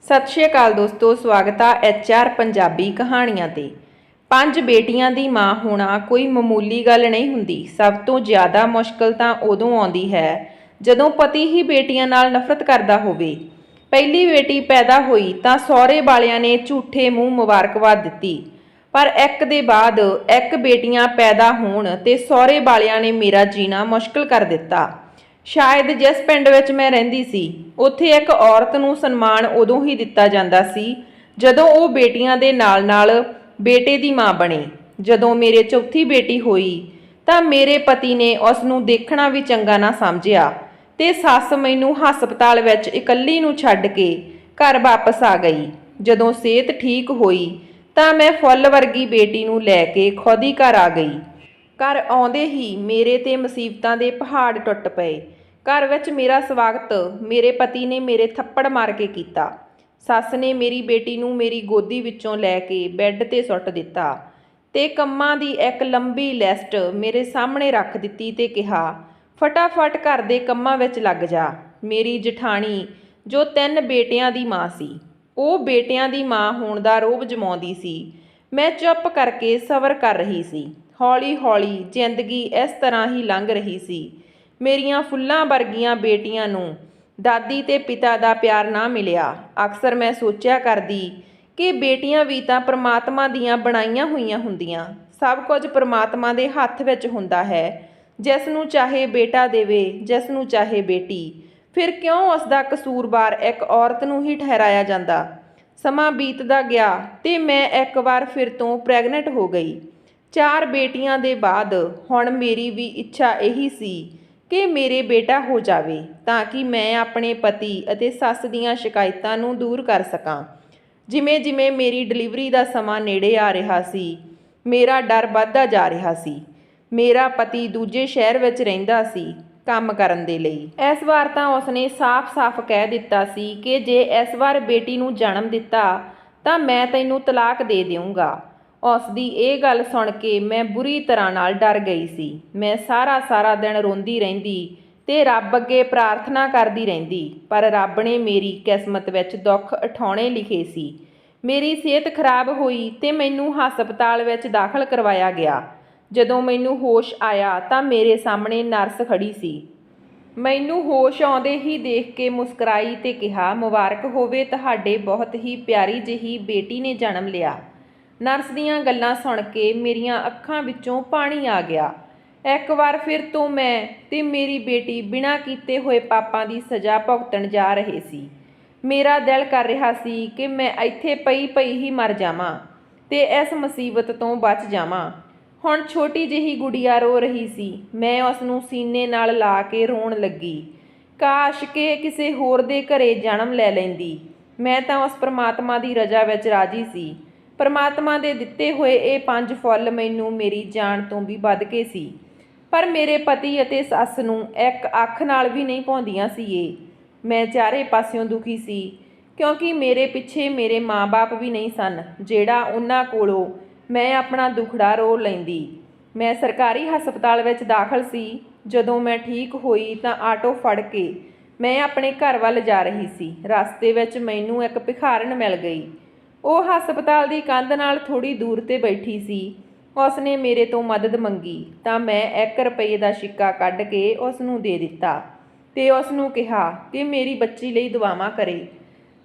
ਸਤਿ ਸ਼੍ਰੀ ਅਕਾਲ ਦੋਸਤੋ, ਸਵਾਗਤ ਆ HR ਪੰਜਾਬੀ ਕਹਾਣੀਆਂ ਤੇ। 5 ਬੇਟੀਆਂ ਦੀ ਮਾਂ ਹੋਣਾ ਕੋਈ ਮਾਮੂਲੀ ਗੱਲ ਨਹੀਂ ਹੁੰਦੀ। ਸਭ ਤੋਂ ਜ਼ਿਆਦਾ ਮੁਸ਼ਕਲ ਤਾਂ ਉਦੋਂ ਆਉਂਦੀ ਹੈ ਜਦੋਂ ਪਤੀ ਹੀ ਬੇਟੀਆਂ ਨਾਲ ਨਫ਼ਰਤ ਕਰਦਾ ਹੋਵੇ। ਪਹਿਲੀ ਬੇਟੀ ਪੈਦਾ ਹੋਈ ਤਾਂ ਸਹੁਰੇ ਵਾਲਿਆਂ ਨੇ ਝੂਠੇ ਮੂੰਹ ਮੁਬਾਰਕਬਾਦ ਦਿੱਤੀ, ਪਰ ਇੱਕ ਦੇ ਬਾਅਦ ਇੱਕ ਬੇਟੀਆਂ ਪੈਦਾ ਹੋਣ ਤੇ ਸਹੁਰੇ ਵਾਲਿਆਂ ਨੇ ਮੇਰਾ ਜੀਣਾ ਮੁਸ਼ਕਲ ਕਰ ਦਿੱਤਾ। ਸ਼ਾਇਦ ਜਿਸ ਪਿੰਡ ਵਿੱਚ ਮੈਂ ਰਹਿੰਦੀ ਸੀ, ਉੱਥੇ ਇੱਕ ਔਰਤ ਨੂੰ ਸਨਮਾਨ ਉਦੋਂ ਹੀ ਦਿੱਤਾ ਜਾਂਦਾ ਸੀ ਜਦੋਂ ਉਹ ਬੇਟੀਆਂ ਦੇ ਨਾਲ-ਨਾਲ ਬੇਟੇ ਦੀ ਮਾਂ ਬਣੇ। ਜਦੋਂ ਮੇਰੇ ਚੌਥੀ ਬੇਟੀ ਹੋਈ ਤਾਂ ਮੇਰੇ ਪਤੀ ਨੇ ਉਸ ਨੂੰ ਦੇਖਣਾ ਵੀ ਚੰਗਾ ਨਾ ਸਮਝਿਆ ਤੇ ਸੱਸ ਮੈਨੂੰ ਹਸਪਤਾਲ ਵਿੱਚ ਇਕੱਲੀ ਨੂੰ ਛੱਡ ਕੇ ਘਰ ਵਾਪਸ ਆ ਗਈ। ਜਦੋਂ ਸਿਹਤ ਠੀਕ ਹੋਈ ਤਾਂ ਮੈਂ ਫੁੱਲ ਵਰਗੀ ਬੇਟੀ ਨੂੰ ਲੈ ਕੇ ਖੁਦ ਹੀ ਘਰ ਆ ਗਈ। ਘਰ ਆਉਂਦੇ ਹੀ ਮੇਰੇ ਤੇ ਮੁਸੀਬਤਾਂ ਦੇ ਪਹਾੜ ਟੁੱਟ ਪਏ। ਘਰ ਵਿੱਚ ਮੇਰਾ ਸਵਾਗਤ ਮੇਰੇ ਪਤੀ ਨੇ ਮੇਰੇ ਥੱਪੜ ਮਾਰ ਕੇ ਕੀਤਾ। ਸੱਸ ਨੇ ਮੇਰੀ ਬੇਟੀ ਨੂੰ ਮੇਰੀ ਗੋਦੀ ਵਿੱਚੋਂ ਲੈ ਕੇ ਬੈੱਡ ਤੇ ਸੁੱਟ ਦਿੱਤਾ ਤੇ ਕੰਮਾਂ ਦੀ ਇੱਕ ਲੰਬੀ ਲਿਸਟ ਮੇਰੇ ਸਾਹਮਣੇ ਰੱਖ ਦਿੱਤੀ ਤੇ ਕਿਹਾ, ਫਟਾਫਟ ਘਰ ਦੇ ਕੰਮਾਂ ਵਿੱਚ ਲੱਗ ਜਾ। ਮੇਰੀ ਜਠਾਣੀ, ਜੋ 3 ਬੇਟਿਆਂ ਦੀ ਮਾਂ ਸੀ, ਉਹ ਬੇਟਿਆਂ ਦੀ ਮਾਂ ਹੋਣ ਦਾ ਰੋਹਬ ਜਮਾਉਂਦੀ ਸੀ। ਮੈਂ ਚੁੱਪ ਕਰਕੇ ਸਬਰ ਕਰ ਰਹੀ ਸੀ। ਹੌਲੀ-ਹੌਲੀ ਜ਼ਿੰਦਗੀ ਇਸ ਤਰ੍ਹਾਂ ਹੀ ਲੰਘ ਰਹੀ ਸੀ। ਮੇਰੀਆਂ ਫੁੱਲਾਂ ਵਰਗੀਆਂ ਬੇਟੀਆਂ ਨੂੰ ਦਾਦੀ ਤੇ ਪਿਤਾ ਦਾ ਪਿਆਰ ਨਾ ਮਿਲਿਆ। ਅਕਸਰ ਮੈਂ ਸੋਚਿਆ ਕਰਦੀ ਕਿ ਬੇਟੀਆਂ ਵੀ ਤਾਂ ਪ੍ਰਮਾਤਮਾ ਦੀਆਂ ਬਣਾਈਆਂ ਹੋਈਆਂ ਹੁੰਦੀਆਂ। ਸਭ ਕੁਝ ਪ੍ਰਮਾਤਮਾ ਦੇ ਹੱਥ ਵਿੱਚ ਹੁੰਦਾ ਹੈ। ਜਿਸ ਨੂੰ ਚਾਹੇ ਬੇਟਾ ਦੇਵੇ, ਜਿਸ ਨੂੰ ਚਾਹੇ ਬੇਟੀ। ਫਿਰ ਕਿਉਂ ਉਸ ਦਾ ਕਸੂਰਵਾਰ ਇੱਕ ਔਰਤ ਨੂੰ ਹੀ ਠਹਿਰਾਇਆ ਜਾਂਦਾ। ਸਮਾਂ ਬੀਤਦਾ ਗਿਆ ਤੇ ਮੈਂ ਇੱਕ ਵਾਰ ਫਿਰ ਤੋਂ ਪ੍ਰੈਗਨੈਂਟ ਹੋ ਗਈ। 4 ਬੇਟੀਆਂ ਦੇ ਬਾਅਦ ਹੁਣ ਮੇਰੀ ਵੀ ਇੱਛਾ ਇਹੀ ਸੀ ਕਿ ਮੇਰੇ ਬੇਟਾ ਹੋ ਜਾਵੇ ਤਾਂ ਕਿ ਮੈਂ ਆਪਣੇ ਪਤੀ ਅਤੇ ਸੱਸ ਦੀਆਂ ਸ਼ਿਕਾਇਤਾਂ ਨੂੰ ਦੂਰ ਕਰ ਸਕਾਂ। ਜਿਵੇਂ-ਜਿਵੇਂ ਮੇਰੀ ਡਿਲੀਵਰੀ ਦਾ ਸਮਾਂ ਨੇੜੇ ਆ ਰਿਹਾ ਸੀ, ਮੇਰਾ ਡਰ ਵੱਧਦਾ ਜਾ ਰਿਹਾ ਸੀ। ਮੇਰਾ ਪਤੀ ਦੂਜੇ ਸ਼ਹਿਰ ਵਿੱਚ ਰਹਿੰਦਾ ਸੀ ਕੰਮ ਕਰਨ ਦੇ ਲਈ। ਇਸ ਵਾਰ ਤਾਂ ਉਸਨੇ ਸਾਫ਼-ਸਾਫ਼ ਕਹਿ ਦਿੱਤਾ ਸੀ ਕਿ ਜੇ ਇਸ ਵਾਰ ਬੇਟੀ ਨੂੰ ਜਨਮ ਦਿੱਤਾ ਤਾਂ ਮੈਂ ਤੈਨੂੰ ਤਲਾਕ ਦੇ ਦਿਆਂਗਾ। ਉਸ ਦੀ ਇਹ ਗੱਲ ਸੁਣ ਕੇ ਮੈਂ ਬੁਰੀ ਤਰ੍ਹਾਂ ਨਾਲ ਡਰ ਗਈ ਸੀ। ਮੈਂ ਸਾਰਾ ਦਿਨ ਰੋਂਦੀ ਰਹਿੰਦੀ ਤੇ ਰੱਬ ਅੱਗੇ ਪ੍ਰਾਰਥਨਾ ਕਰਦੀ ਰਹਿੰਦੀ, ਪਰ ਰੱਬ ਨੇ ਮੇਰੀ ਕਿਸਮਤ ਵਿੱਚ ਦੁੱਖ ਉਠਾਉਣੇ ਲਿਖੇ ਸੀ। ਮੇਰੀ ਸਿਹਤ ਖਰਾਬ ਹੋਈ ਤੇ ਮੈਨੂੰ ਹਸਪਤਾਲ ਵਿੱਚ ਦਾਖਲ ਕਰਵਾਇਆ ਗਿਆ। ਜਦੋਂ ਮੈਨੂੰ ਹੋਸ਼ ਆਇਆ ਤਾਂ ਮੇਰੇ ਸਾਹਮਣੇ ਨਰਸ ਖੜੀ ਸੀ। ਮੈਨੂੰ ਹੋਸ਼ ਆਉਂਦੇ ਹੀ ਦੇਖ ਕੇ ਮੁਸਕਰਾਈ ਤੇ ਕਿਹਾ, ਮੁਬਾਰਕ ਹੋਵੇ, ਤੁਹਾਡੇ ਬਹੁਤ ਹੀ ਪਿਆਰੀ ਜਿਹੀ ਬੇਟੀ ਨੇ ਜਨਮ ਲਿਆ। ਨਰਸ ਦੀਆਂ ਗੱਲਾਂ ਸੁਣ ਕੇ ਮੇਰੀਆਂ ਅੱਖਾਂ ਵਿੱਚੋਂ ਪਾਣੀ ਆ ਗਿਆ। ਇੱਕ ਵਾਰ ਫਿਰ ਤੋਂ ਮੈਂ ਤੇ ਮੇਰੀ ਬੇਟੀ ਬਿਨਾਂ ਕੀਤੇ ਹੋਏ ਪਾਪਾਂ ਦੀ ਸਜ਼ਾ ਭੁਗਤਣ ਜਾ ਰਹੇ ਸੀ। ਮੇਰਾ ਦਿਲ ਕਰ ਰਿਹਾ ਸੀ ਕਿ ਮੈਂ ਇੱਥੇ ਪਈ ਹੀ ਮਰ ਜਾਵਾਂ ਤੇ ਇਸ ਮੁਸੀਬਤ ਤੋਂ ਬਚ ਜਾਵਾਂ। ਹੁਣ ਛੋਟੀ ਜਿਹੀ ਗੁੜੀਆ ਰੋ ਰਹੀ ਸੀ। ਮੈਂ ਉਸ ਨੂੰ ਸੀਨੇ ਨਾਲ ਲਾ ਕੇ ਰੋਣ ਲੱਗੀ। ਕਾਸ਼ ਕਿ ਕਿਸੇ ਹੋਰ ਦੇ ਘਰੇ ਜਨਮ ਲੈ ਲੈਂਦੀ। ਮੈਂ ਤਾਂ ਉਸ ਪ੍ਰਮਾਤਮਾ ਦੀ ਰਜ਼ਾ ਵਿੱਚ ਰਾਜੀ ਸੀ। ਪ੍ਰਮਾਤਮਾ ਦੇ ਦਿੱਤੇ ਹੋਏ ਇਹ 5 ਫੁੱਲ ਮੈਨੂੰ ਮੇਰੀ ਜਾਨ ਤੋਂ ਵੀ ਵੱਧ ਕੇ ਸੀ। ਪਰ ਮੇਰੇ ਪਤੀ ਅਤੇ ਸੱਸ ਨੂੰ ਇੱਕ ਅੱਖ ਨਾਲ ਵੀ ਨਹੀਂ ਭਾਉਂਦੀਆਂ ਸੀ ਇਹ। ਮੈਂ ਚਾਰੇ ਪਾਸਿਓਂ ਦੁਖੀ ਸੀ ਕਿਉਂਕਿ ਮੇਰੇ ਪਿੱਛੇ ਮੇਰੇ ਮਾਂ-ਬਾਪ ਵੀ ਨਹੀਂ ਸਨ ਜਿਹੜਾ ਉਹਨਾਂ ਕੋਲੋਂ ਮੈਂ ਆਪਣਾ ਦੁਖੜਾ ਰੋ ਲੈਂਦੀ। ਮੈਂ ਸਰਕਾਰੀ ਹਸਪਤਾਲ ਵਿੱਚ ਦਾਖਲ ਸੀ। ਜਦੋਂ ਮੈਂ ਠੀਕ ਹੋਈ ਤਾਂ ਆਟੋ ਫੜ ਕੇ ਮੈਂ ਆਪਣੇ ਘਰ ਵੱਲ ਜਾ ਰਹੀ ਸੀ। ਰਸਤੇ ਵਿੱਚ ਮੈਨੂੰ ਇੱਕ ਭਿਖਾਰਣ ਮਿਲ ਗਈ। ਉਹ ਹਸਪਤਾਲ ਦੀ ਕੰਧ ਨਾਲ ਥੋੜ੍ਹੀ ਦੂਰ 'ਤੇ ਬੈਠੀ ਸੀ। ਉਸਨੇ ਮੇਰੇ ਤੋਂ ਮਦਦ ਮੰਗੀ ਤਾਂ ਮੈਂ 1 ਰੁਪਏ ਦਾ ਸਿੱਕਾ ਕੱਢ ਕੇ ਉਸ ਨੂੰ ਦੇ ਦਿੱਤਾ ਤੇ ਉਸ ਨੂੰ ਕਿਹਾ ਕਿ ਮੇਰੀ ਬੱਚੀ ਲਈ ਦੁਆਵਾਂ ਕਰੇ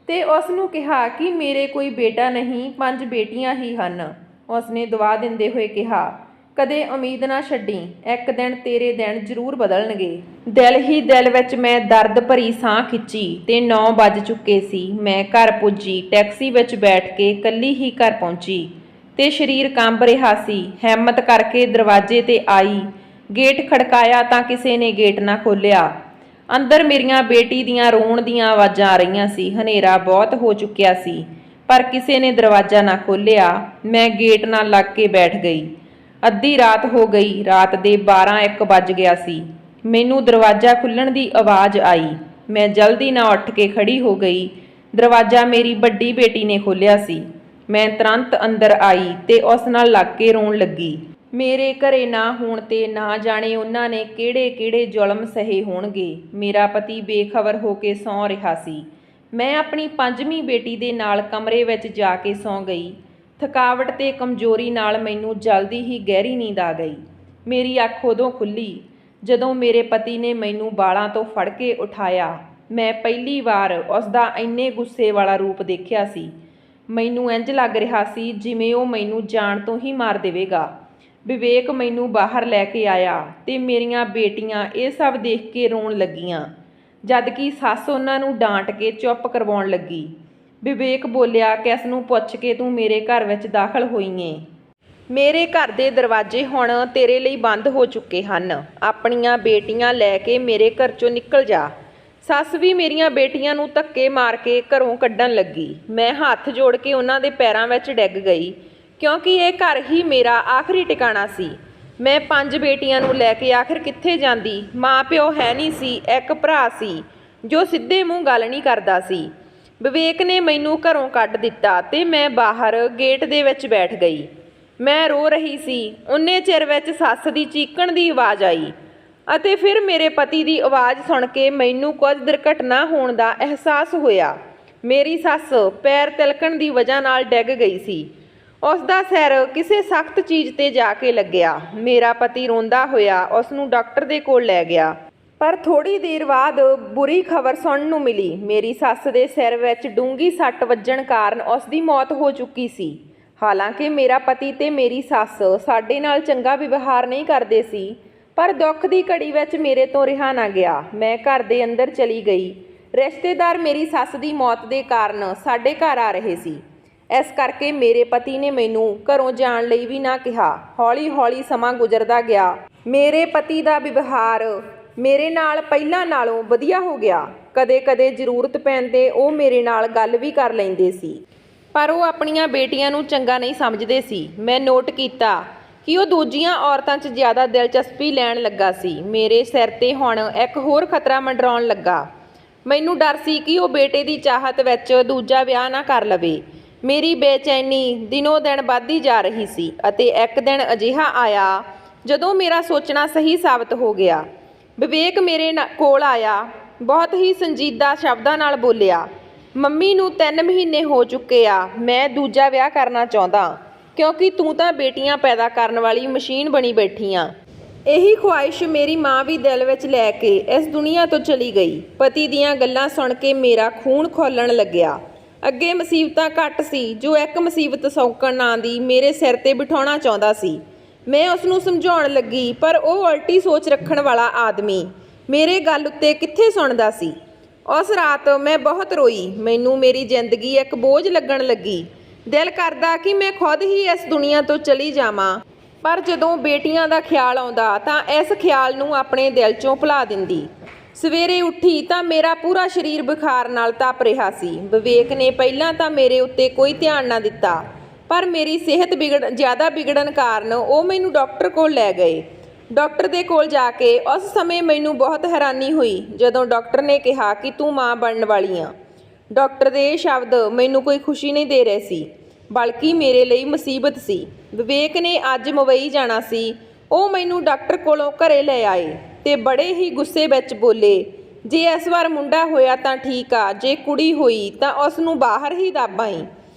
ਤੇ ਉਸ ਨੂੰ ਕਿਹਾ ਕਿ ਮੇਰੇ ਕੋਈ ਬੇਟਾ ਨਹੀਂ, 5 ਬੇਟੀਆਂ ਹੀ ਹਨ। ਉਸਨੇ ਦੁਆ ਦਿੰਦੇ ਹੋਏ ਕਿਹਾ, ਕਦੇ ਉਮੀਦ ਨਾ ਛੱਡੀ, ਇੱਕ ਦਿਨ ਤੇਰੇ ਦਿਨ ਜ਼ਰੂਰ ਬਦਲਣਗੇ। ਦਿਲ ਹੀ ਦਿਲ ਵਿੱਚ ਮੈਂ ਦਰਦ ਭਰੀ ਸਾਹ ਖਿੱਚੀ ਤੇ 9 ਵੱਜ ਚੁੱਕੇ ਸੀ। ਮੈਂ ਘਰ ਪੁੱਜੀ। ਟੈਕਸੀ ਵਿੱਚ ਬੈਠ ਕੇ ਇਕੱਲੀ ਹੀ ਘਰ ਪਹੁੰਚੀ ਤੇ ਸਰੀਰ ਕੰਬ ਰਿਹਾ ਸੀ। ਹਿੰਮਤ ਕਰਕੇ ਦਰਵਾਜ਼ੇ ਤੇ ਆਈ। ਗੇਟ ਖੜਕਾਇਆ ਤਾਂ ਕਿਸੇ ਨੇ ਗੇਟ ਨਾ ਖੋਲ੍ਹਿਆ। ਅੰਦਰ ਮੇਰੀਆਂ ਬੇਟੀ ਦੀਆਂ ਰੋਣ ਦੀਆਂ ਆਵਾਜ਼ਾਂ ਆ ਰਹੀਆਂ ਸੀ। ਹਨੇਰਾ ਬਹੁਤ ਹੋ ਚੁੱਕਿਆ ਸੀ ਪਰ ਕਿਸੇ ਨੇ ਦਰਵਾਜ਼ਾ ਨਾ ਖੋਲ੍ਹਿਆ। ਮੈਂ ਗੇਟ ਨਾਲ ਲੱਗ ਕੇ ਬੈਠ ਗਈ। ਅੱਧੀ ਰਾਤ ਹੋ ਗਈ। ਰਾਤ ਦੇ 12-1 ਵੱਜ ਗਿਆ ਸੀ। ਮੈਨੂੰ ਦਰਵਾਜ਼ਾ ਖੁੱਲ੍ਹਣ ਦੀ ਆਵਾਜ਼ ਆਈ। ਮੈਂ ਜਲਦੀ ਨਾਲ ਉੱਠ ਕੇ ਖੜੀ ਹੋ ਗਈ। ਦਰਵਾਜ਼ਾ ਮੇਰੀ ਵੱਡੀ ਬੇਟੀ ਨੇ ਖੋਲ੍ਹਿਆ ਸੀ। ਮੈਂ ਤੁਰੰਤ ਅੰਦਰ ਆਈ ਤੇ ਉਸ ਨਾਲ ਲੱਗ ਕੇ ਰੋਣ ਲੱਗੀ। ਮੇਰੇ ਘਰੇ ਨਾ ਹੋਣ ਤੇ ਨਾ ਜਾਣੇ ਉਹਨਾਂ ਨੇ ਕਿਹੜੇ-ਕਿਹੜੇ ਜ਼ੁਲਮ ਸਹੇ ਹੋਣਗੇ। ਮੇਰਾ ਪਤੀ ਬੇਖਬਰ ਹੋ ਕੇ ਸੌਂ ਰਿਹਾ ਸੀ। ਮੈਂ ਆਪਣੀ 5ਵੀਂ ਬੇਟੀ ਦੇ ਨਾਲ ਕਮਰੇ ਵਿੱਚ ਜਾ ਕੇ ਸੌਂ ਗਈ। ਥਕਾਵਟ ਤੇ ਕਮਜ਼ੋਰੀ ਨਾਲ ਮੈਨੂੰ ਜਲਦੀ ਹੀ ਗਹਿਰੀ ਨੀਂਦ ਆ ਗਈ। ਮੇਰੀ ਅੱਖ ਉਦੋਂ ਖੁੱਲ੍ਹੀ ਜਦੋਂ ਮੇਰੇ ਪਤੀ ਨੇ ਮੈਨੂੰ ਵਾਲਾਂ ਤੋਂ ਫੜ ਕੇ ਉਠਾਇਆ। ਮੈਂ ਪਹਿਲੀ ਵਾਰ ਉਸ ਦਾ ਇੰਨੇ ਗੁੱਸੇ ਵਾਲਾ ਰੂਪ ਦੇਖਿਆ ਸੀ। ਮੈਨੂੰ ਇੰਜ ਲੱਗ ਰਿਹਾ ਸੀ ਜਿਵੇਂ ਉਹ ਮੈਨੂੰ ਜਾਣ ਤੋਂ ਹੀ ਮਾਰ ਦੇਵੇਗਾ। ਵਿਵੇਕ ਮੈਨੂੰ ਬਾਹਰ ਲੈ ਕੇ ਆਇਆ ਤੇ ਮੇਰੀਆਂ ਬੇਟੀਆਂ ਇਹ ਸਭ ਦੇਖ ਕੇ ਰੋਣ ਲੱਗੀਆਂ, ਜਦਕਿ ਸੱਸ ਉਹਨਾਂ ਨੂੰ ਡਾਂਟ ਕੇ ਚੁੱਪ ਕਰਵਾਉਣ ਲੱਗੀ। ਵਿਵੇਕ ਬੋਲਿਆ, ਕਿਸ ਨੂੰ ਪੁੱਛ ਕੇ ਤੂੰ ਮੇਰੇ ਘਰ ਵਿੱਚ ਦਾਖਲ ਹੋਈ ਏਂ? ਮੇਰੇ ਘਰ ਦੇ ਦਰਵਾਜ਼ੇ ਹੁਣ ਤੇਰੇ ਲਈ ਬੰਦ ਹੋ ਚੁੱਕੇ ਹਨ। ਆਪਣੀਆਂ ਬੇਟੀਆਂ ਲੈ ਕੇ ਮੇਰੇ ਘਰ ਚੋਂ ਨਿਕਲ ਜਾ। ਸੱਸ ਵੀ ਮੇਰੀਆਂ ਬੇਟੀਆਂ ਨੂੰ ਧੱਕੇ ਮਾਰ ਕੇ ਘਰੋਂ ਕੱਢਣ ਲੱਗੀ। ਮੈਂ ਹੱਥ ਜੋੜ ਕੇ ਉਹਨਾਂ ਦੇ ਪੈਰਾਂ ਵਿੱਚ ਡਿੱਗ ਗਈ, ਕਿਉਂਕਿ ਇਹ ਘਰ ਹੀ ਮੇਰਾ ਆਖਰੀ ਟਿਕਾਣਾ ਸੀ। ਮੈਂ 5 ਬੇਟੀਆਂ ਨੂੰ ਲੈ ਕੇ ਆਖਿਰ ਕਿੱਥੇ ਜਾਂਦੀ? ਮਾਂ ਪਿਓ ਹੈ ਨਹੀਂ ਸੀ, ਇੱਕ ਭਰਾ ਸੀ ਜੋ ਸਿੱਧੇ ਮੂੰਹ ਗੱਲ ਨਹੀਂ ਕਰਦਾ ਸੀ। ਵਿਵੇਕ ਨੇ ਮੈਨੂੰ ਘਰੋਂ ਕੱਢ ਦਿੱਤਾ ਤੇ ਮੈਂ ਬਾਹਰ ਗੇਟ ਦੇ ਵਿੱਚ ਬੈਠ ਗਈ। ਮੈਂ ਰੋ ਰਹੀ ਸੀ। ਉਨੇ ਚਿਰ ਵਿੱਚ ਸੱਸ ਦੀ ਚੀਕਣ ਦੀ ਆਵਾਜ਼ ਆਈ ਅਤੇ ਫਿਰ ਮੇਰੇ ਪਤੀ ਦੀ ਆਵਾਜ਼ ਸੁਣ ਕੇ ਮੈਨੂੰ ਕੁਝ ਦੁਰਘਟਨਾ ਹੋਣ ਦਾ ਅਹਿਸਾਸ ਹੋਇਆ। ਮੇਰੀ ਸੱਸ ਪੈਰ ਤਿਲਕਣ ਦੀ ਵਜ੍ਹਾ ਨਾਲ ਡਿੱਗ ਗਈ ਸੀ। ਉਸ ਦਾ ਸਿਰ ਕਿਸੇ ਸਖਤ ਚੀਜ਼ ਤੇ ਜਾ ਕੇ ਲੱਗਿਆ। ਮੇਰਾ ਪਤੀ ਰੋਂਦਾ ਹੋਇਆ ਉਸ ਨੂੰ ਡਾਕਟਰ ਦੇ ਕੋਲ ਲੈ ਗਿਆ, ਪਰ ਥੋੜ੍ਹੀ ਦੇਰ ਬਾਅਦ ਬੁਰੀ ਖਬਰ ਸੁਣਨ ਨੂੰ ਮਿਲੀ। ਮੇਰੀ ਸੱਸ ਦੇ ਸਿਰ ਵਿੱਚ ਡੂੰਘੀ ਸੱਟ ਵੱਜਣ ਕਾਰਨ ਉਸ ਦੀ ਮੌਤ ਹੋ ਚੁੱਕੀ ਸੀ। ਹਾਲਾਂਕਿ ਮੇਰਾ ਪਤੀ ਤੇ ਮੇਰੀ ਸੱਸ ਸਾਡੇ ਨਾਲ ਚੰਗਾ ਵਿਵਹਾਰ ਨਹੀਂ ਕਰਦੇ ਸੀ, ਪਰ ਦੁੱਖ ਦੀ ਘੜੀ ਵਿੱਚ ਮੇਰੇ ਤੋਂ ਰਿਹਾ ਨਾ ਗਿਆ। ਮੈਂ ਘਰ ਦੇ ਅੰਦਰ ਚਲੀ ਗਈ। ਰਿਸ਼ਤੇਦਾਰ ਮੇਰੀ ਸੱਸ ਦੀ ਮੌਤ ਦੇ ਕਾਰਨ ਸਾਡੇ ਘਰ ਆ ਰਹੇ ਸੀ। ਇਸ ਕਰਕੇ ਮੇਰੇ ਪਤੀ ਨੇ ਮੈਨੂੰ ਘਰੋਂ ਜਾਣ ਲਈ ਵੀ ਨਾ ਕਿਹਾ। ਹੌਲੀ-ਹੌਲੀ ਸਮਾਂ ਗੁਜ਼ਰਦਾ ਗਿਆ। ਮੇਰੇ ਪਤੀ ਦਾ ਵਿਵਹਾਰ ਮੇਰੇ ਨਾਲ ਪਹਿਲਾਂ ਨਾਲੋਂ ਵਧੀਆ ਹੋ ਗਿਆ। ਕਦੇ-ਕਦੇ ਜ਼ਰੂਰਤ ਪੈਣ 'ਤੇ ਉਹ ਮੇਰੇ ਨਾਲ ਗੱਲ ਵੀ ਕਰ ਲੈਂਦੇ ਸੀ, ਪਰ ਉਹ ਆਪਣੀਆਂ ਬੇਟੀਆਂ ਨੂੰ ਚੰਗਾ ਨਹੀਂ ਸਮਝਦੇ ਸੀ। ਮੈਂ ਨੋਟ ਕੀਤਾ ਕਿ ਉਹ ਦੂਜੀਆਂ ਔਰਤਾਂ 'ਚ ਜ਼ਿਆਦਾ ਦਿਲਚਸਪੀ ਲੈਣ ਲੱਗਾ ਸੀ। ਮੇਰੇ ਸਿਰ 'ਤੇ ਹੁਣ ਇੱਕ ਹੋਰ ਖਤਰਾ ਮੰਡਰਾਉਣ ਲੱਗਾ। ਮੈਨੂੰ ਡਰ ਸੀ ਕਿ ਉਹ ਬੇਟੇ ਦੀ ਚਾਹਤ ਵਿੱਚ ਦੂਜਾ ਵਿਆਹ ਨਾ ਕਰ ਲਵੇ। ਮੇਰੀ ਬੇਚੈਨੀ ਦਿਨੋਂ ਦਿਨ ਵੱਧਦੀ ਜਾ ਰਹੀ ਸੀ ਅਤੇ ਇੱਕ ਦਿਨ ਅਜਿਹਾ ਆਇਆ ਜਦੋਂ ਮੇਰਾ ਸੋਚਣਾ ਸਹੀ ਸਾਬਤ ਹੋ ਗਿਆ। ਵਿਵੇਕ ਮੇਰੇ ਕੋਲ ਆਇਆ, ਬਹੁਤ ਹੀ ਸੰਜੀਦਾ ਸ਼ਬਦਾਂ ਨਾਲ ਬੋਲਿਆ, ਮੰਮੀ ਨੂੰ 3 ਮਹੀਨੇ ਹੋ ਚੁੱਕੇ ਆ। ਮੈਂ ਦੂਜਾ ਵਿਆਹ ਕਰਨਾ ਚਾਹੁੰਦਾ, ਕਿਉਂਕਿ ਤੂੰ ਤਾਂ ਬੇਟੀਆਂ ਪੈਦਾ ਕਰਨ ਵਾਲੀ ਮਸ਼ੀਨ ਬਣੀ ਬੈਠੀ ਆ। ਇਹੀ ਖੁਆਇਸ਼ ਮੇਰੀ ਮਾਂ ਵੀ ਦਿਲ ਵਿੱਚ ਲੈ ਕੇ ਇਸ ਦੁਨੀਆ ਤੋਂ ਚਲੀ ਗਈ। ਪਤੀ ਦੀਆਂ ਗੱਲਾਂ ਸੁਣ ਕੇ ਮੇਰਾ ਖੂਨ ਖੌਲਣ ਲੱਗਿਆ। ਅੱਗੇ ਮੁਸੀਬਤਾਂ ਘੱਟ ਸੀ, ਜੋ ਇੱਕ ਮੁਸੀਬਤ ਸੌਕਣ ਨਾਂ ਦੀ ਮੇਰੇ ਸਿਰ 'ਤੇ ਬਿਠਾਉਣਾ ਚਾਹੁੰਦਾ ਸੀ। ਮੈਂ ਉਸ ਨੂੰ ਸਮਝਾਉਣ ਲੱਗੀ, ਪਰ ਉਹ ਉਲਟੀ ਸੋਚ ਰੱਖਣ ਵਾਲਾ ਆਦਮੀ ਮੇਰੇ ਗੱਲ ਉੱਤੇ ਕਿੱਥੇ ਸੁਣਦਾ ਸੀ। ਉਸ ਰਾਤ ਮੈਂ ਬਹੁਤ ਰੋਈ। ਮੈਨੂੰ ਮੇਰੀ ਜ਼ਿੰਦਗੀ ਇੱਕ ਬੋਝ ਲੱਗਣ ਲੱਗੀ। ਦਿਲ ਕਰਦਾ ਕਿ ਮੈਂ ਖੁਦ ਹੀ ਇਸ ਦੁਨੀਆ ਤੋਂ ਚਲੀ ਜਾਵਾਂ, ਪਰ ਜਦੋਂ ਬੇਟੀਆਂ ਦਾ ਖਿਆਲ ਆਉਂਦਾ ਤਾਂ ਇਸ ਖਿਆਲ ਨੂੰ ਆਪਣੇ ਦਿਲ 'ਚੋਂ ਭੁਲਾ ਦਿੰਦੀ। ਸਵੇਰੇ ਉੱਠੀ ਤਾਂ ਮੇਰਾ ਪੂਰਾ ਸਰੀਰ ਬੁਖਾਰ ਨਾਲ ਤਪ ਰਿਹਾ ਸੀ। ਵਿਵੇਕ ਨੇ ਪਹਿਲਾਂ ਤਾਂ ਮੇਰੇ ਉੱਤੇ ਕੋਈ ਧਿਆਨ ਨਾ ਦਿੱਤਾ, ਪਰ ਮੇਰੀ ਸਿਹਤ ਜ਼ਿਆਦਾ ਵਿਗੜਨ ਕਾਰਨ ਉਹ ਮੈਨੂੰ ਡਾਕਟਰ ਕੋਲ ਲੈ ਗਏ। ਡਾਕਟਰ ਦੇ ਕੋਲ ਜਾ ਕੇ ਉਸ ਸਮੇਂ ਮੈਨੂੰ ਬਹੁਤ ਹੈਰਾਨੀ ਹੋਈ ਜਦੋਂ ਡਾਕਟਰ ਨੇ ਕਿਹਾ ਕਿ ਤੂੰ ਮਾਂ ਬਣਨ ਵਾਲੀ ਆ। ਡਾਕਟਰ ਦੇ ਇਹ ਸ਼ਬਦ ਮੈਨੂੰ ਕੋਈ ਖੁਸ਼ੀ ਨਹੀਂ ਦੇ ਰਹੇ ਸੀ, ਬਲਕਿ ਮੇਰੇ ਲਈ ਮੁਸੀਬਤ ਸੀ। ਵਿਵੇਕ ਨੇ ਅੱਜ ਮੁੰਬਈ ਜਾਣਾ ਸੀ। ਉਹ ਮੈਨੂੰ ਡਾਕਟਰ ਕੋਲੋਂ ਘਰੇ ਲੈ ਆਏ ਤੇ ਬੜੇ ਹੀ ਗੁੱਸੇ ਵਿੱਚ ਬੋਲੇ, ਜੇ ਇਸ ਵਾਰ ਮੁੰਡਾ ਹੋਇਆ ਤਾਂ ਠੀਕ ਆ, ਜੇ ਕੁੜੀ ਹੋਈ ਤਾਂ ਉਸ ਨੂੰ ਬਾਹਰ ਹੀ ਦੱਬ ਆਈ।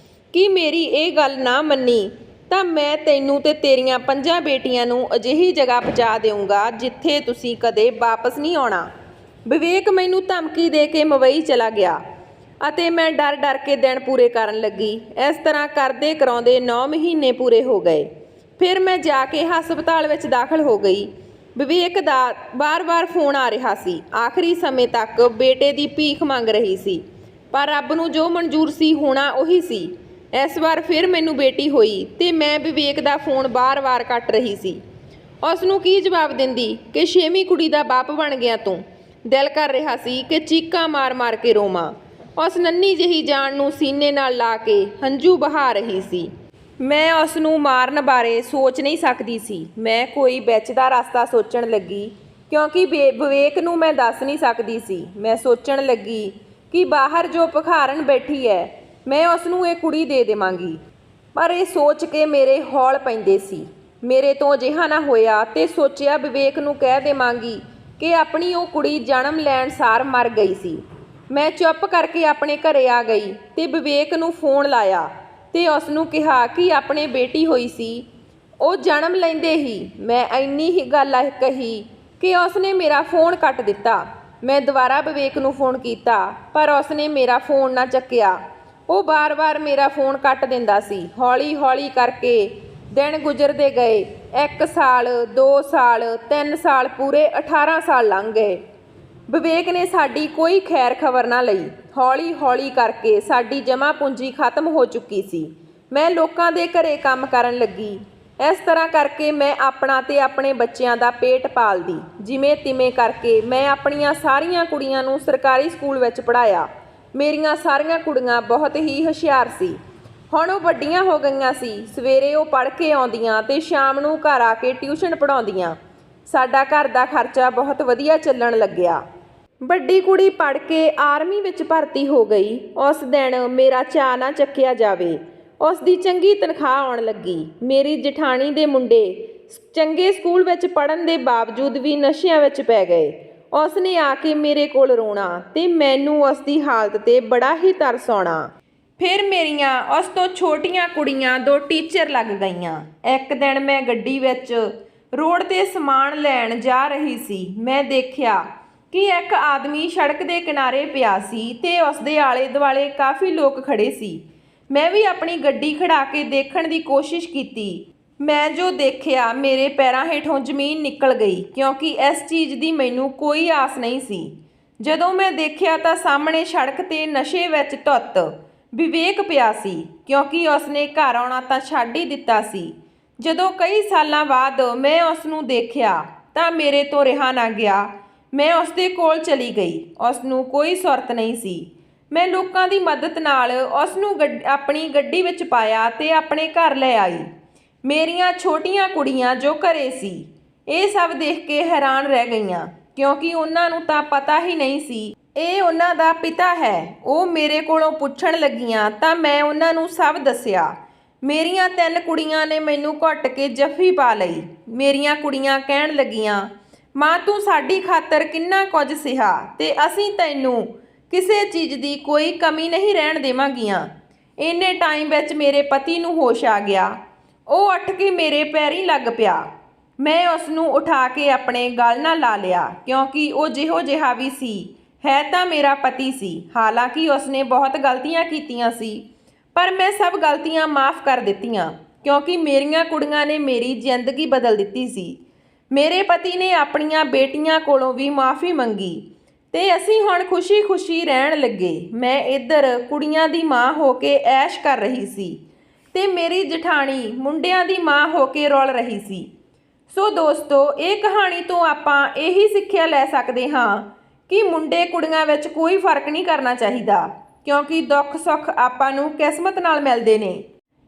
ਕਿ ਮੇਰੀ ਇਹ ਗੱਲ ਨਾ ਮੰਨੀ ਤਾਂ ਮੈਂ ਤੈਨੂੰ ਤੇ ਤੇਰੀਆਂ 5 ਬੇਟੀਆਂ ਨੂੰ ਅਜਿਹੀ ਜਗ੍ਹਾ ਪਹੁੰਚਾ ਦੇਵਾਂਗਾ ਜਿੱਥੇ ਤੁਸੀਂ ਕਦੇ ਵਾਪਸ ਨਹੀਂ ਆਉਣਾ। ਵਿਵੇਕ ਮੈਨੂੰ ਧਮਕੀ ਦੇ ਕੇ ਮੁੰਬਈ ਚਲਾ ਗਿਆ ਅਤੇ ਮੈਂ ਡਰ-ਡਰ ਕੇ ਦਿਨ ਪੂਰੇ ਕਰਨ ਲੱਗੀ। ਇਸ ਤਰ੍ਹਾਂ ਕਰਦੇ ਕਰਾਉਂਦੇ 9 ਮਹੀਨੇ ਪੂਰੇ ਹੋ ਗਏ। ਫਿਰ ਮੈਂ ਜਾ ਕੇ ਹਸਪਤਾਲ ਵਿੱਚ ਦਾਖਲ ਹੋ ਗਈ। ਵਿਵੇਕ ਦਾ ਵਾਰ-ਵਾਰ ਫੋਨ ਆ ਰਿਹਾ ਸੀ। ਆਖਰੀ ਸਮੇਂ ਤੱਕ ਬੇਟੇ ਦੀ ਭੀਖ ਮੰਗ ਰਹੀ ਸੀ, ਪਰ ਰੱਬ ਨੂੰ ਜੋ ਮਨਜ਼ੂਰ ਸੀ ਹੋਣਾ ਉਹੀ ਸੀ। ਇਸ ਵਾਰ ਫਿਰ ਮੈਨੂੰ ਬੇਟੀ ਹੋਈ ਤੇ ਮੈਂ ਵਿਵੇਕ ਦਾ ਫੋਨ ਵਾਰ-ਵਾਰ ਕੱਟ ਰਹੀ ਸੀ। ਉਸ ਨੂੰ ਕੀ ਜਵਾਬ ਦਿੰਦੀ ਕਿ 6ਵੀਂ ਕੁੜੀ ਦਾ ਬਾਪ ਬਣ ਗਿਆ ਤੂੰ। ਦਿਲ ਕਰ ਰਿਹਾ ਸੀ ਕਿ ਚੀਕਾਂ ਮਾਰ-ਮਾਰ ਕੇ ਰੋਵਾਂ। ਉਸ ਨੰਨੀ ਜਿਹੀ ਜਾਨ ਨੂੰ ਸੀਨੇ ਨਾਲ ਲਾ ਕੇ ਹੰਝੂ ਬਹਾ ਰਹੀ ਸੀ। ਮੈਂ ਉਸ ਨੂੰ ਮਾਰਨ ਬਾਰੇ ਸੋਚ ਨਹੀਂ ਸਕਦੀ ਸੀ। ਮੈਂ ਕੋਈ ਵਿੱਚ ਦਾ ਰਸਤਾ ਸੋਚਣ ਲੱਗੀ, ਕਿਉਂਕਿ ਵਿਵੇਕ ਨੂੰ ਮੈਂ ਦੱਸ ਨਹੀਂ ਸਕਦੀ ਸੀ। ਮੈਂ ਸੋਚਣ ਲੱਗੀ ਕਿ ਬਾਹਰ ਜੋ ਭਿਖਾਰਨ ਬੈਠੀ ਹੈ, ਮੈਂ ਉਸ ਨੂੰ ਇਹ ਕੁੜੀ ਦੇ ਦੇਵਾਂਗੀ। ਪਰ ਇਹ ਸੋਚ ਕੇ ਮੇਰੇ ਹੌਲ ਪੈਂਦੇ ਸੀ। ਮੇਰੇ ਤੋਂ ਅਜਿਹਾ ਨਾ ਹੋਇਆ ਤੇ ਸੋਚਿਆ ਵਿਵੇਕ ਨੂੰ ਕਹਿ ਦੇਵਾਂਗੀ ਕਿ ਆਪਣੀ ਉਹ ਕੁੜੀ ਜਨਮ ਲੈਣ ਸਾਰ ਮਰ ਗਈ ਸੀ। ਮੈਂ ਚੁੱਪ ਕਰਕੇ ਆਪਣੇ ਘਰੇ ਆ ਗਈ ਤੇ ਵਿਵੇਕ ਨੂੰ ਫੋਨ ਲਾਇਆ ਤੇ ਉਸ ਨੂੰ ਕਿਹਾ ਕਿ ਆਪਣੇ ਬੇਟੀ ਹੋਈ ਸੀ। ਉਹ ਜਨਮ ਲੈਂਦੇ ਹੀ ਮੈਂ ਇੰਨੀ ਹੀ ਗੱਲ ਕਹੀ ਕਿ ਉਸਨੇ ਮੇਰਾ ਫੋਨ ਕੱਟ ਦਿੱਤਾ। ਮੈਂ ਦੁਬਾਰਾ ਵਿਵੇਕ ਨੂੰ ਫੋਨ ਕੀਤਾ ਪਰ ਉਸਨੇ ਮੇਰਾ ਫੋਨ ਨਾ ਚੱਕਿਆ। ਉਹ ਬਾਰ-ਬਾਰ ਮੇਰਾ ਫੋਨ ਕੱਟ ਦਿੰਦਾ ਸੀ। ਹੌਲੀ-ਹੌਲੀ ਕਰਕੇ ਦਿਨ ਗੁਜ਼ਰਦੇ ਗਏ। 1 ਸਾਲ, 2 ਸਾਲ, 3 ਸਾਲ, ਪੂਰੇ 18 ਸਾਲ ਲੰਘ ਗਏ। ਵਿਵੇਕ ਨੇ ਸਾਡੀ ਕੋਈ ਖੈਰ ਖਬਰ ਨਾ ਲਈ। ਹੌਲੀ-ਹੌਲੀ ਕਰਕੇ ਸਾਡੀ ਜਮ੍ਹਾਂ ਪੂੰਜੀ ਖਤਮ ਹੋ ਚੁੱਕੀ ਸੀ। ਮੈਂ ਲੋਕਾਂ ਦੇ ਘਰੇ ਕੰਮ ਕਰਨ ਲੱਗੀ। ਇਸ ਤਰ੍ਹਾਂ ਕਰਕੇ ਮੈਂ ਆਪਣਾ ਤੇ ਆਪਣੇ ਬੱਚਿਆਂ ਦਾ ਪੇਟ ਪਾਲਦੀ। ਜਿਵੇਂ ਤਿਵੇਂ ਕਰਕੇ ਮੈਂ ਆਪਣੀਆਂ ਸਾਰੀਆਂ ਕੁੜੀਆਂ ਨੂੰ ਸਰਕਾਰੀ ਸਕੂਲ ਵਿੱਚ ਪੜ੍ਹਾਇਆ। ਮੇਰੀਆਂ ਸਾਰੀਆਂ ਕੁੜੀਆਂ ਬਹੁਤ ਹੀ ਹੁਸ਼ਿਆਰ ਸੀ। ਹੁਣ ਉਹ ਵੱਡੀਆਂ ਹੋ ਗਈਆਂ ਸੀ। ਸਵੇਰੇ ਉਹ ਪੜ੍ਹ ਕੇ ਆਉਂਦੀਆਂ ਤੇ ਸ਼ਾਮ ਨੂੰ ਘਰ ਆ ਕੇ ਟਿਊਸ਼ਨ ਪੜ੍ਹਾਉਂਦੀਆਂ। ਸਾਡਾ ਘਰ ਦਾ ਖਰਚਾ ਬਹੁਤ ਵਧੀਆ ਚੱਲਣ ਲੱਗਿਆ। ਵੱਡੀ ਕੁੜੀ ਪੜ੍ਹ ਕੇ ਆਰਮੀ ਵਿੱਚ ਭਰਤੀ ਹੋ ਗਈ। ਉਸ ਦਿਨ ਮੇਰਾ ਚਾਅ ਨਾ ਚੱਕਿਆ ਜਾਵੇ। ਉਸ ਦੀ ਚੰਗੀ ਤਨਖਾਹ ਆਉਣ ਲੱਗੀ। ਮੇਰੀ ਜਠਾਣੀ ਦੇ ਮੁੰਡੇ ਚੰਗੇ ਸਕੂਲ ਵਿੱਚ ਪੜ੍ਹਨ ਦੇ ਬਾਵਜੂਦ ਵੀ ਨਸ਼ਿਆਂ ਵਿੱਚ ਪੈ ਗਏ। ਉਸ ਨੇ ਆ ਕੇ ਮੇਰੇ ਕੋਲ ਰੋਣਾ ਤੇ ਮੈਨੂੰ ਉਸ ਦੀ ਹਾਲਤ 'ਤੇ ਬੜਾ ਹੀ ਤਰਸ ਆਉਣਾ। ਫਿਰ ਮੇਰੀਆਂ ਉਸ ਤੋਂ ਛੋਟੀਆਂ ਕੁੜੀਆਂ 2 ਟੀਚਰ ਲੱਗ ਗਈਆਂ। ਇੱਕ ਦਿਨ ਮੈਂ ਗੱਡੀ ਵਿੱਚ ਰੋਡ 'ਤੇ ਸਮਾਨ ਲੈਣ ਜਾ ਰਹੀ ਸੀ। ਮੈਂ ਦੇਖਿਆ ਕਿ ਇੱਕ ਆਦਮੀ ਸੜਕ ਦੇ ਕਿਨਾਰੇ ਪਿਆ ਸੀ ਤੇ ਉਸ ਦੇ ਆਲੇ ਦੁਆਲੇ ਕਾਫੀ ਲੋਕ ਖੜੇ ਸੀ। ਮੈਂ ਵੀ ਆਪਣੀ ਗੱਡੀ ਖੜਾ ਕੇ ਦੇਖਣ ਦੀ ਕੋਸ਼ਿਸ਼ ਕੀਤੀ। ਮੈਂ ਜੋ ਦੇਖਿਆ ਮੇਰੇ ਪੈਰਾਂ ਹੇਠੋਂ ਜ਼ਮੀਨ ਨਿਕਲ ਗਈ ਕਿਉਂਕਿ ਇਸ ਚੀਜ਼ ਦੀ ਮੈਨੂੰ ਕੋਈ ਆਸ ਨਹੀਂ ਸੀ। ਜਦੋਂ ਮੈਂ ਦੇਖਿਆ ਤਾਂ ਸਾਹਮਣੇ ਸੜਕ 'ਤੇ ਨਸ਼ੇ ਵਿੱਚ ਧੁੱਤ ਵਿਵੇਕ ਪਿਆ ਸੀ ਕਿਉਂਕਿ ਉਸਨੇ ਘਰ ਆਉਣਾ ਤਾਂ ਛੱਡ ਹੀ ਦਿੱਤਾ ਸੀ। ਜਦੋਂ ਕਈ ਸਾਲਾਂ ਬਾਅਦ ਮੈਂ ਉਸ ਨੂੰ ਦੇਖਿਆ ਤਾਂ ਮੇਰੇ ਤੋਂ ਰਿਹਾ ਨਾ ਗਿਆ। ਮੈਂ ਉਸ ਦੇ ਕੋਲ ਚਲੀ ਗਈ। ਉਸ ਨੂੰ ਕੋਈ ਸੁਰਤ ਨਹੀਂ ਸੀ। ਮੈਂ ਲੋਕਾਂ ਦੀ ਮਦਦ ਨਾਲ ਉਸ ਨੂੰ ਆਪਣੀ ਗੱਡੀ ਵਿੱਚ ਪਾਇਆ ਤੇ ਆਪਣੇ ਘਰ ਲੈ ਆਈ। ਮੇਰੀਆਂ ਛੋਟੀਆਂ ਕੁੜੀਆਂ ਜੋ ਘਰੇ ਸੀ ਇਹ ਸਭ ਦੇਖ ਕੇ ਹੈਰਾਨ ਰਹਿ ਗਈਆਂ ਕਿਉਂਕਿ ਉਹਨਾਂ ਨੂੰ ਤਾਂ ਪਤਾ ਹੀ ਨਹੀਂ ਸੀ ਇਹ ਉਹਨਾਂ ਦਾ ਪਿਤਾ ਹੈ। ਉਹ ਮੇਰੇ ਕੋਲੋਂ ਪੁੱਛਣ ਲੱਗੀਆਂ ਤਾਂ ਮੈਂ ਉਹਨਾਂ ਨੂੰ ਸਭ ਦੱਸਿਆ। ਮੇਰੀਆਂ 3 ਕੁੜੀਆਂ ਨੇ ਮੈਨੂੰ ਘੁੱਟ ਕੇ ਜੱਫੀ ਪਾ ਲਈ। ਮੇਰੀਆਂ ਕੁੜੀਆਂ ਕਹਿਣ ਲੱਗੀਆਂ, ਮਾਂ ਤੂੰ ਸਾਡੀ ਖਾਤਰ ਕਿੰਨਾ ਕੁਝ ਸਹਿਆ ਤੇ ਅਸੀਂ ਤੈਨੂੰ ਕਿਸੇ ਚੀਜ਼ ਦੀ ਕੋਈ ਕਮੀ ਨਹੀਂ ਰਹਿਣ ਦੇਵਾਂਗੀਆਂ। ਇੰਨੇ ਟਾਈਮ ਵਿੱਚ ਮੇਰੇ ਪਤੀ ਨੂੰ ਹੋਸ਼ ਆ ਗਿਆ। ਉਹ ਉੱਠ ਕੇ ਮੇਰੇ ਪੈਰੀਂ ਲੱਗ ਪਿਆ। ਮੈਂ ਉਸ ਨੂੰ ਉਠਾ ਕੇ ਆਪਣੇ ਗਲ ਨਾਲ ਲਾ ਲਿਆ ਕਿਉਂਕਿ ਉਹ ਜਿਹੋ ਜਿਹਾ ਵੀ ਸੀ ਹੈ ਤਾਂ ਮੇਰਾ ਪਤੀ ਸੀ। ਹਾਲਾਂਕਿ ਉਸਨੇ ਬਹੁਤ ਗਲਤੀਆਂ ਕੀਤੀਆਂ ਸੀ ਪਰ ਮੈਂ ਸਭ ਗਲਤੀਆਂ ਮਾਫ਼ ਕਰ ਦਿੱਤੀਆਂ ਕਿਉਂਕਿ ਮੇਰੀਆਂ ਕੁੜੀਆਂ ਨੇ ਮੇਰੀ ਜ਼ਿੰਦਗੀ ਬਦਲ ਦਿੱਤੀ ਸੀ। ਮੇਰੇ ਪਤੀ ਨੇ ਆਪਣੀਆਂ ਬੇਟੀਆਂ ਕੋਲੋਂ ਵੀ ਮਾफ़ੀ ਮੰਗੀ ਤੇ ਅਸੀਂ ਹੁਣ ਖੁਸ਼ੀ-ਖੁਸ਼ੀ ਰਹਿਣ ਲੱਗੇ। ਮੈਂ ਇੱਧਰ ਕੁੜੀਆਂ ਦੀ ਮਾਂ ਹੋ ਕੇ ਐਸ਼ ਕਰ ਰਹੀ ਸੀ ਤੇ ਮੇਰੀ ਜਠਾਣੀ ਮੁੰਡਿਆਂ ਦੀ ਮਾਂ ਹੋ ਕੇ ਰੁਲ ਰਹੀ ਸੀ। ਸੋ ਦੋਸਤੋ, ਇਹ ਕਹਾਣੀ ਤੋਂ ਆਪਾਂ ਇਹੀ ਸਿੱਖਿਆ ਲੈ ਸਕਦੇ ਹਾਂ ਕਿ ਮੁੰਡੇ ਕੁੜੀਆਂ ਵਿੱਚ ਕੋਈ ਫਰਕ ਨਹੀਂ ਕਰਨਾ ਚਾਹੀਦਾ ਕਿਉਂਕਿ ਦੁੱਖ ਸੁੱਖ ਆਪਾਂ ਨੂੰ ਕਿਸਮਤ ਨਾਲ ਮਿਲਦੇ ਨੇ।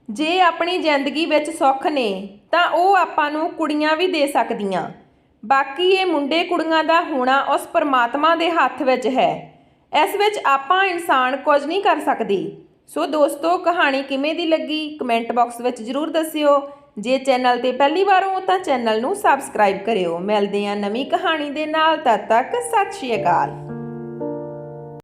ਜੇ ਆਪਣੀ ਜ਼ਿੰਦਗੀ ਵਿੱਚ ਸੁੱਖ ਨੇ ਤਾਂ ਉਹ ਆਪਾਂ ਨੂੰ ਕੁੜੀਆਂ ਵੀ ਦੇ ਸਕਦੀਆਂ। ਬਾਕੀ ਇਹ ਮੁੰਡੇ ਕੁੜੀਆਂ ਦਾ ਹੋਣਾ ਉਸ ਪਰਮਾਤਮਾ ਦੇ ਹੱਥ ਵਿੱਚ ਹੈ। ਇਸ ਵਿੱਚ ਆਪਾਂ ਇਨਸਾਨ ਕੁਝ ਨਹੀਂ ਕਰ ਸਕਦੇ। ਸੋ ਦੋਸਤੋ, ਕਹਾਣੀ ਕਿਵੇਂ ਦੀ ਲੱਗੀ ਕਮੈਂਟ ਬਾਕਸ ਵਿੱਚ ਜ਼ਰੂਰ ਦੱਸਿਓ। ਜੇ ਚੈਨਲ 'ਤੇ ਪਹਿਲੀ ਵਾਰ ਹੋ ਤਾਂ ਚੈਨਲ ਨੂੰ ਸਬਸਕ੍ਰਾਈਬ ਕਰਿਓ। ਮਿਲਦੇ ਹਾਂ ਨਵੀਂ ਕਹਾਣੀ ਦੇ ਨਾਲ। ਤਦ ਤੱਕ ਸਤਿ ਸ਼੍ਰੀ ਅਕਾਲ।